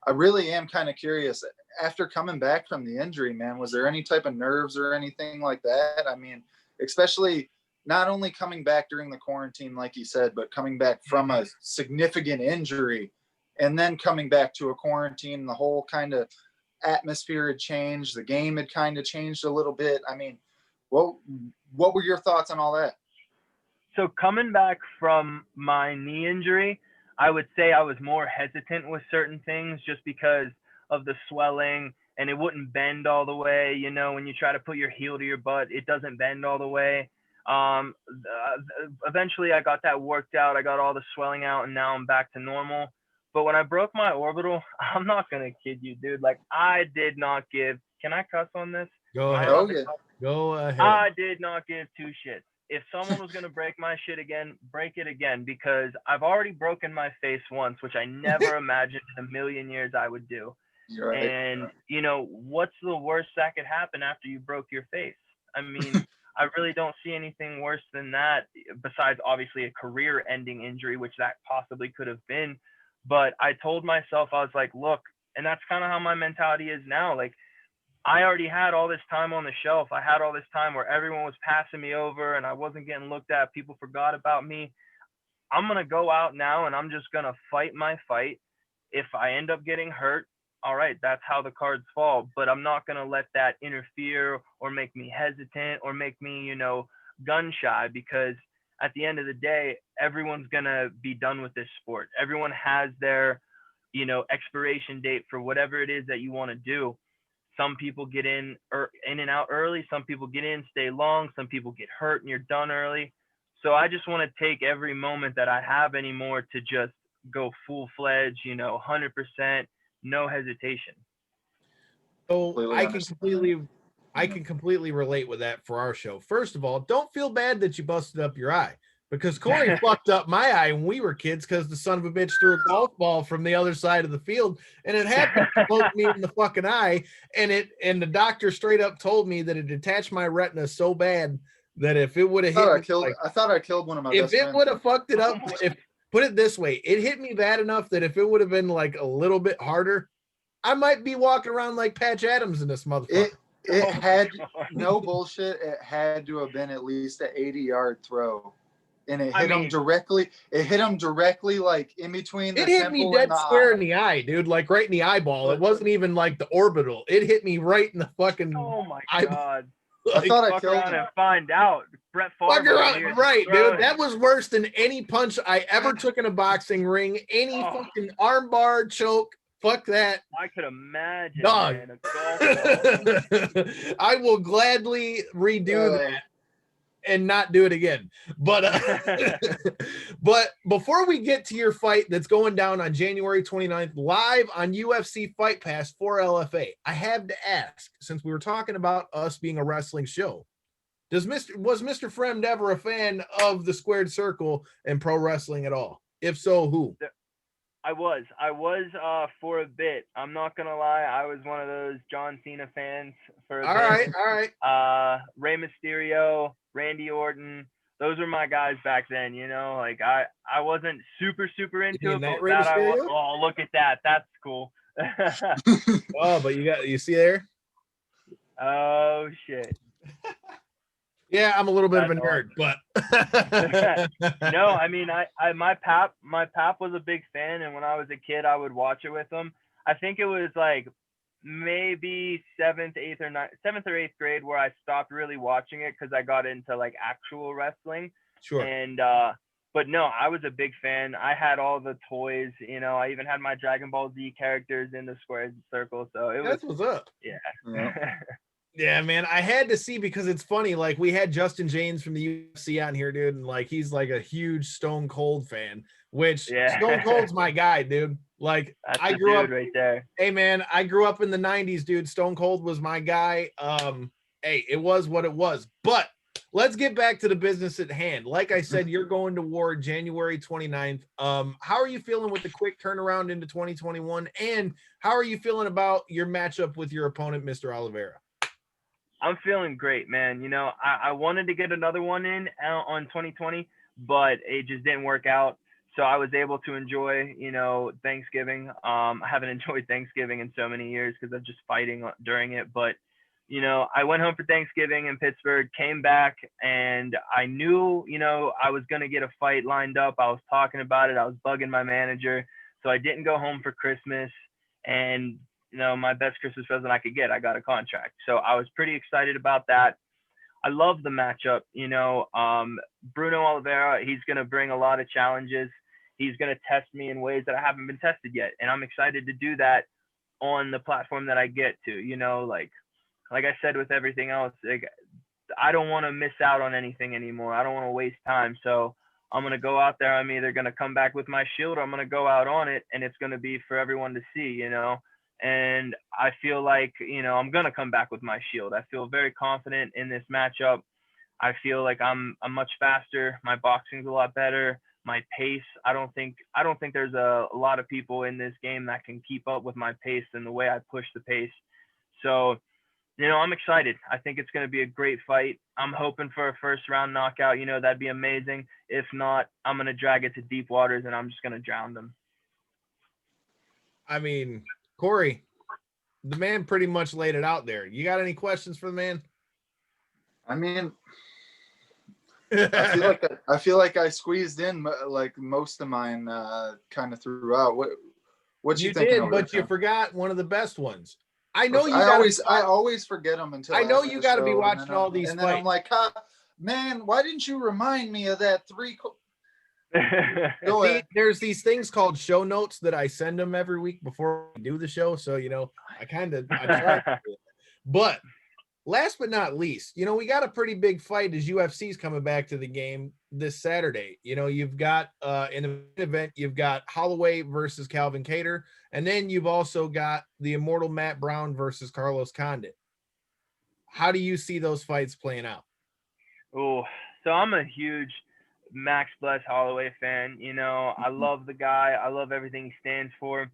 I really am kind of curious. After coming back from the injury, man, was there any type of nerves or anything like that? I mean, especially not only coming back during the quarantine, like you said, but coming back from a significant injury and then coming back to a quarantine, the whole kind of atmosphere had changed. The game had kind of changed a little bit. I mean, what were your thoughts on all that? So coming back from my knee injury, I would say I was more hesitant with certain things just because of the swelling, and it wouldn't bend all the way. You know, when you try to put your heel to your butt, it doesn't bend all the way. Eventually I got that worked out. I got all the swelling out, and now I'm back to normal. But when I broke my orbital, I'm not going to kid you, dude. Like, I did not give, can I cuss on this? Go ahead. Oh, yeah. Go ahead. I did not give two shits. If someone was going to break my shit again, break it again, because I've already broken my face once, which I never imagined in a million years I would do. Right. And, you know, what's the worst that could happen after you broke your face? I mean, I really don't see anything worse than that, besides obviously a career-ending injury, which that possibly could have been. But I told myself, I was like, look, and that's kind of how my mentality is now. Like, I already had all this time on the shelf. I had all this time where everyone was passing me over and I wasn't getting looked at. People forgot about me. I'm going to go out now and I'm just going to fight my fight. If I end up getting hurt, all right, that's how the cards fall. But I'm not going to let that interfere or make me hesitant or make me, you know, gun shy, because at the end of the day, everyone's going to be done with this sport. Everyone has their, you know, expiration date for whatever it is that you want to do. Some people get in and out early. Some people get in, stay long. Some people get hurt and you're done early. So I just want to take every moment that I have anymore to just go full-fledged, you know, 100%, no hesitation. So I can completely relate with that for our show. First of all, don't feel bad that you busted up your eye, because Corey fucked up my eye when we were kids because the son of a bitch threw a golf ball from the other side of the field, and it happened to poke me in the fucking eye, and the doctor straight up told me that it detached my retina so bad that if it would have hit, I thought I killed one of my if best it friends. would have fucked it up, if put it this way, it hit me bad enough that if it would have been like a little bit harder, I might be walking around like Patch Adams in this motherfucker. It had no bullshit. It had to have been at least an 80-yard throw. And it hit him directly. It hit him directly, like in between the temple. It hit me dead square in the eye, dude. Like right in the eyeball. It wasn't even like the orbital. It hit me right in the fucking. Oh my god! Like, I thought I fuck killed around him. and find out. Brett Favre. Right, dude. That was worse than any punch I ever took in a boxing ring. Any fucking armbar, choke. Fuck that. I could imagine. Dog. Man, a golf ball. I will gladly redo that and not do it again. But but before we get to your fight that's going down on January 29th live on UFC Fight Pass for LFA, I have to ask, since we were talking about us being a wrestling show, was Mr. Fremd ever a fan of the Squared Circle and pro wrestling at all? If so, who? I was for a bit. I'm not gonna lie. I was one of those John Cena fans for a bit. All right. Rey Mysterio, Randy Orton. Those were my guys back then. You know, like I wasn't super into it, but that I was. Oh, look at that. That's cool. Oh, but you see there? Oh shit. Yeah, I'm a little bit of a nerd, but no, I mean, my pap was a big fan, and when I was a kid, I would watch it with him. I think it was like maybe seventh or eighth grade where I stopped really watching it because I got into like actual wrestling. Sure. And but no, I was a big fan. I had all the toys, you know. I even had my Dragon Ball Z characters in the Squared Circle. So that's what's up. Yeah. Yeah, man, I had to see, because it's funny. Like, we had Justin James from the UFC on here, dude, and like he's like a huge Stone Cold fan, which Stone Cold's my guy, dude. Like, that's I grew up right there. Hey, man, I grew up in the 90s, dude. Stone Cold was my guy. Hey, it was what it was. But let's get back to the business at hand. Like I said, you're going to war January 29th. How are you feeling with the quick turnaround into 2021? And how are you feeling about your matchup with your opponent, Mr. Oliveira? I'm feeling great, man. You know, I wanted to get another one in on 2020, but it just didn't work out. So I was able to enjoy, Thanksgiving. I haven't enjoyed Thanksgiving in so many years because I'm just fighting during it. But, I went home for Thanksgiving in Pittsburgh, came back, and I knew, I was going to get a fight lined up. I was talking about it. I was bugging my manager. So I didn't go home for Christmas. And, my best Christmas present I could get, I got a contract. So I was pretty excited about that. I love the matchup. Bruno Oliveira, he's going to bring a lot of challenges. He's going to test me in ways that I haven't been tested yet. And I'm excited to do that on the platform that I get to, like I said, with everything else, I don't want to miss out on anything anymore. I don't want to waste time. So I'm going to go out there. I'm either going to come back with my shield or I'm going to go out on it, and it's going to be for everyone to see, and I feel like, I'm going to come back with my shield. I feel very confident in this matchup. I feel like I'm much faster. My boxing's a lot better. My pace, I don't think there's a lot of people in this game that can keep up with my pace and the way I push the pace. So, I'm excited. I think it's going to be a great fight. I'm hoping for a first round knockout. That'd be amazing. If not, I'm going to drag it to deep waters and I'm just going to drown them. I mean, Corey, the man pretty much laid it out there. You got any questions for the man? I mean, I feel like I squeezed in like most of mine kind of throughout. What you thinking? Did, but you forgot one of the best ones. I know I always forget them until I know you got to be watching all these and fights. then I'm like, man, why didn't you remind me of that three? There's these things called show notes that I send them every week before we do the show. So, I try. But last but not least, we got a pretty big fight as UFC's coming back to the game this Saturday. You've got in an event, you've got Holloway versus Calvin Kattar, and then you've also got the immortal Matt Brown versus Carlos Condit. How do you see those fights playing out? Oh, so I'm a huge Max Bless Holloway fan. I love the guy. I love everything he stands for.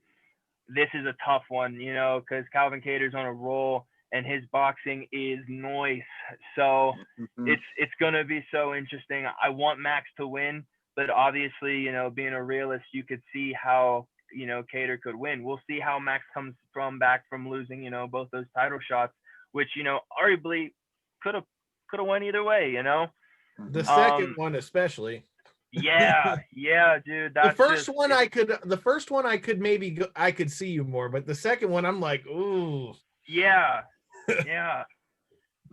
This is a tough one, because Calvin Kattar's on a roll and his boxing is noise. So it's going to be so interesting. I want Max to win, but obviously, being a realist, you could see how, Kattar could win. We'll see how Max comes back from losing, both those title shots, which, arguably could have went either way, The second one, especially. Yeah, dude. The first one I could maybe go, I could see you more, but the second one I'm like, ooh. Yeah.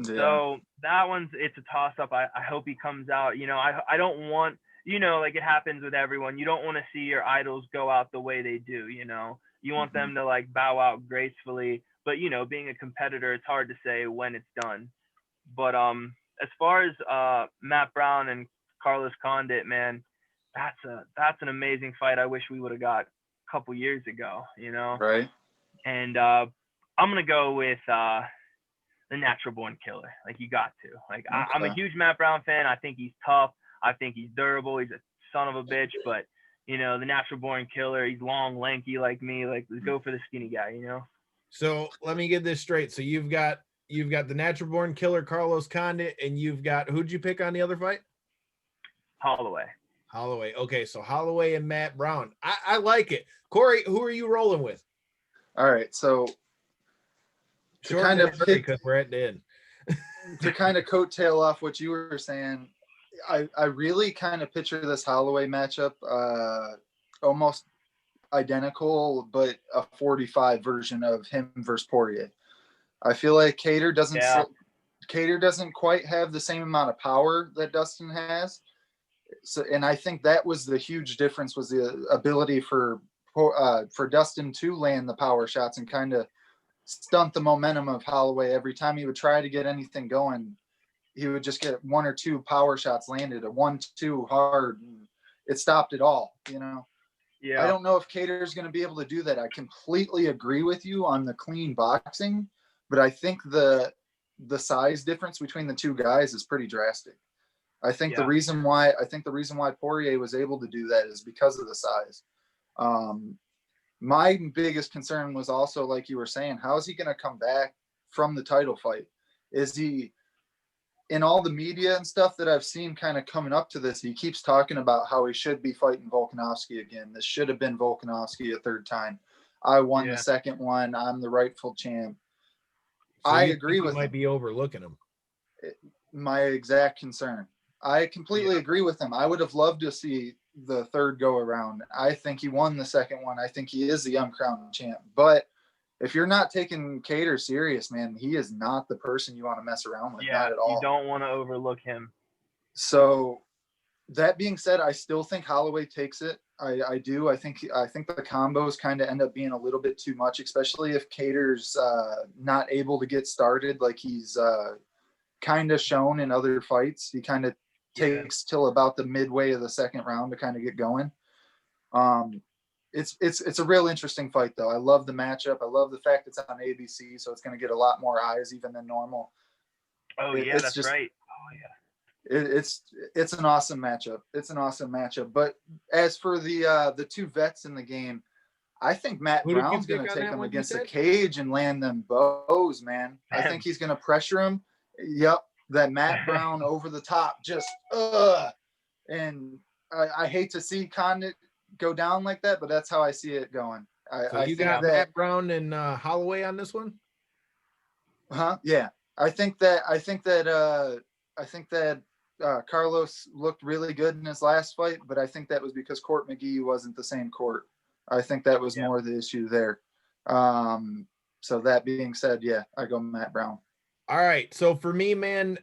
So that one's, it's a toss up. I hope he comes out. I don't want, like it happens with everyone. You don't want to see your idols go out the way they do. You want them to like bow out gracefully. But being a competitor, it's hard to say when it's done. But as far as Matt Brown and Carlos Condit, man, that's an amazing fight. I wish we would have got a couple years ago, Right. And I'm gonna go with the natural born killer. Like, you got to. Like, okay. I'm a huge Matt Brown fan. I think he's tough. I think he's durable. He's a son of a bitch. But the natural born killer. He's long, lanky like me. Like, let's go for the skinny guy. So let me get this straight. So you've got the natural born killer Carlos Condit, and you've got, who'd you pick on the other fight? Holloway. Okay, so Holloway and Matt Brown. I like it. Corey, who are you rolling with? All right, so to kind of because we're at the end. To kind of coattail off what you were saying, I really kind of picture this Holloway matchup almost identical, but a 45 version of him versus Poirier. I feel like Kattar doesn't quite have the same amount of power that Dustin has. So, and I think that was the huge difference, was the ability for Dustin to land the power shots and kind of stunt the momentum of Holloway. Every time he would try to get anything going, he would just get one or two power shots landed, a 1-2 hard. And it stopped it all, Yeah. I don't know if Kattar is going to be able to do that. I completely agree with you on the clean boxing, but I think the size difference between the two guys is pretty drastic. I think the reason why Poirier was able to do that is because of the size. My biggest concern was also, like you were saying, how is he going to come back from the title fight? Is he in all the media and stuff that I've seen kind of coming up to this, he keeps talking about how he should be fighting Volkanovski again. This should have been Volkanovski a third time. I won the second one. I'm the rightful champ. So I agree with might him. be overlooking him. My exact concern. I completely agree with him. I would have loved to see the third go around. I think he won the second one. I think he is the uncrowned champ. But if you're not taking Cater serious, man, he is not the person you want to mess around with. Not at all. You don't want to overlook him. So that being said, I still think Holloway takes it. I do. I think the combos kind of end up being a little bit too much, especially if Cater's not able to get started like he's kind of shown in other fights. He kind of takes till about the midway of the second round to kind of get going. It's a real interesting fight though. I love the matchup. I love the fact it's on ABC, so it's going to get a lot more eyes even than normal. That's right. Oh yeah. It's an awesome matchup. It's an awesome matchup. But as for the two vets in the game, I think Matt Brown's going to take them against the cage and land them bows, man. I think he's going to pressure him. Yep, that Matt Brown over the top, just and I hate to see Condit go down like that, but that's how I see it going. I think got that Matt Brown and Holloway on this one. Yeah, I think that Carlos looked really good in his last fight, but I think that was because Court McGee wasn't the same Court. I think that was more the issue there. So that being said, I go Matt Brown. All right. So for me, man,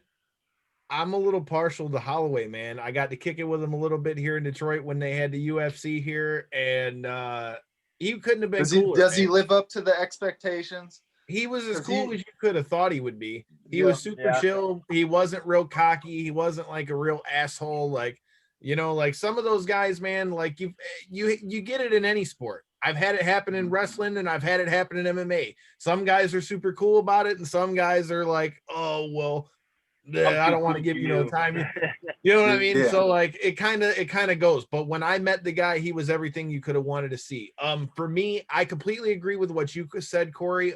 I'm a little partial to Holloway, man. I got to kick it with him a little bit here in Detroit when they had the UFC here, and he couldn't have been cooler. Does he live up to the expectations? He was as cool as you could have thought he would be. He was super chill. He wasn't real cocky. He wasn't like a real asshole. Like, like some of those guys, man, like you get it in any sport. I've had it happen in wrestling and I've had it happen in MMA. Some guys are super cool about it. And some guys are like, oh, well, I don't want to give you no time. You know what I mean? Yeah. So like, it kind of goes, but when I met the guy, he was everything you could have wanted to see. For me, I completely agree with what you said, Corey.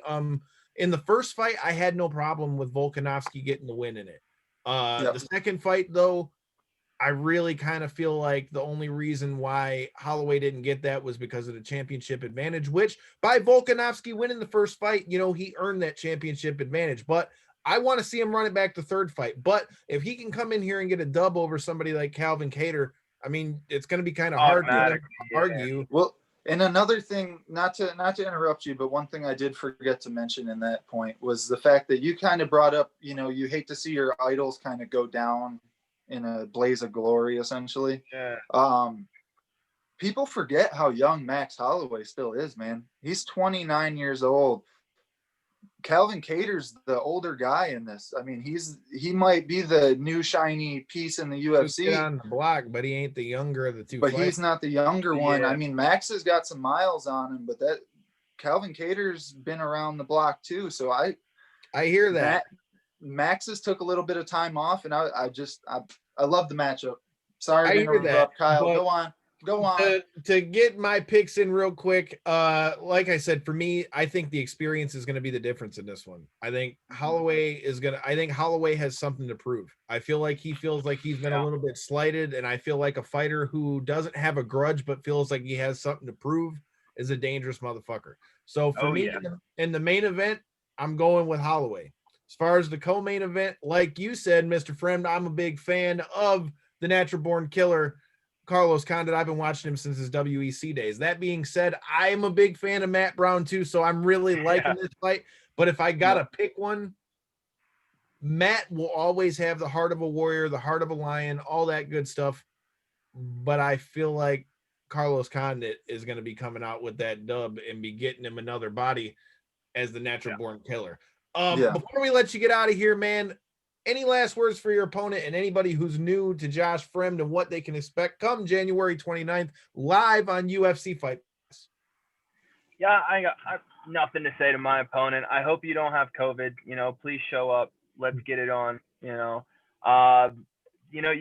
In the first fight, I had no problem with Volkanovski getting the win in it. The second fight though, I really kind of feel like the only reason why Holloway didn't get that was because of the championship advantage, which by Volkanovski winning the first fight, he earned that championship advantage, but I want to see him run it back the third fight. But if he can come in here and get a dub over somebody like Calvin Kattar, I mean, it's going to be kind of hard to argue. Well, and another thing, not to interrupt you, but one thing I did forget to mention in that point was the fact that you kind of brought up, you hate to see your idols kind of go down in a blaze of glory, essentially. People forget how young Max Holloway still is, man. He's 29 years old. Calvin Kattar's the older guy in this. I mean, he might be the new shiny piece in the UFC on the block, but he ain't the younger of the two. But he's not the younger one. I mean, Max has got some miles on him, but that Calvin Kattar's been around the block too. So I hear that. Max's took a little bit of time off, and I love the matchup. Sorry to interrupt, Kyle. Go on. To get my picks in real quick, like I said, for me, I think the experience is going to be the difference in this one. I think Holloway has something to prove. I feel like he feels like he's been a little bit slighted, and I feel like a fighter who doesn't have a grudge but feels like he has something to prove is a dangerous motherfucker. So for me, in the main event, I'm going with Holloway. As far as the co-main event, like you said, Mr. Friend, I'm a big fan of the natural born killer, Carlos Condit. I've been watching him since his WEC days. That being said, I'm a big fan of Matt Brown too, so I'm really liking this fight. But if I got to pick one, Matt will always have the heart of a warrior, the heart of a lion, all that good stuff. But I feel like Carlos Condit is going to be coming out with that dub and be getting him another body as the natural born killer. Before we let you get out of here, man, any last words for your opponent and anybody who's new to Josh Fremd and what they can expect come January 29th live on UFC Fight Pass? Yeah, I got nothing to say to my opponent. I hope you don't have COVID. Please show up. Let's get it on. You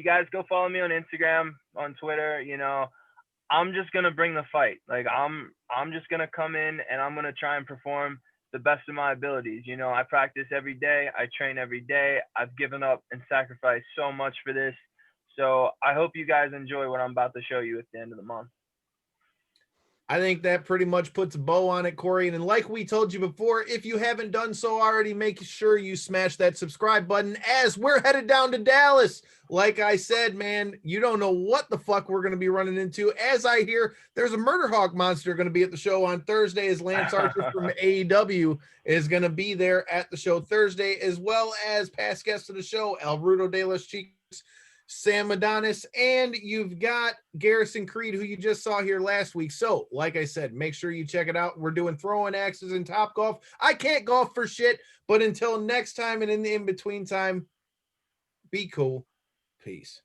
guys go follow me on Instagram, on Twitter. I'm just gonna bring the fight. Like I'm just gonna come in and I'm gonna try and perform the best of my abilities. You know, I practice every day. I train every day. I've given up and sacrificed so much for this. So I hope you guys enjoy what I'm about to show you at the end of the month. I think that pretty much puts a bow on it, Corey. And like we told you before, if you haven't done so already, make sure you smash that subscribe button as we're headed down to Dallas. Like I said, man, you don't know what the fuck we're going to be running into. As I hear, there's a Murder Hawk monster going to be at the show on Thursday, as Lance Archer from AEW is going to be there at the show Thursday, as well as past guests of the show, El Rudo de los Chicos, Sam Adonis, and you've got Garrison Creed, who you just saw here last week. So, like I said, make sure you check it out. We're doing throwing axes and Top Golf. I can't golf for shit, but until next time and in the in-between time, be cool. Peace.